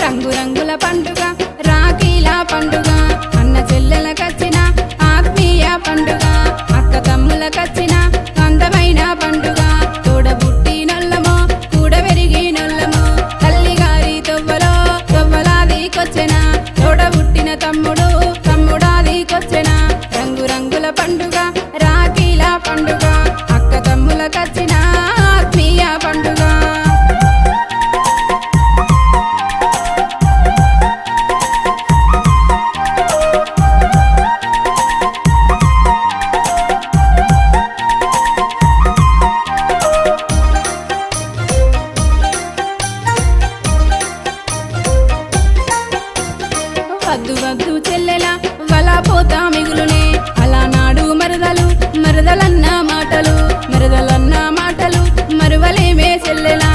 రంగు రంగుల పండుగ రాఖీల పండుగ అన్న చెల్లెలకచ్చిన ఆత్మీయ పండుగ అక్క తమ్ములకచ్చిన అందమైన పండుగ తోడబుట్టినొల్లమో కూడబెరిగినొల్లమో తల్లిగారి తొవ్వలాదికొచ్చెన తోడబుట్టిన తమ్ముడు తమ్ముడాదికొచ్చెన రంగు రంగుల పండుగ రాఖీల పండుగ అక్క తమ్ములకచ్చిన ఆత్మీయ పండుగ వద్దు వద్దు చెల్లెలా వలా పోతా మిగులునే అలా నాడు మరదలన్న మాటలు మరువలేమే చెల్లెలా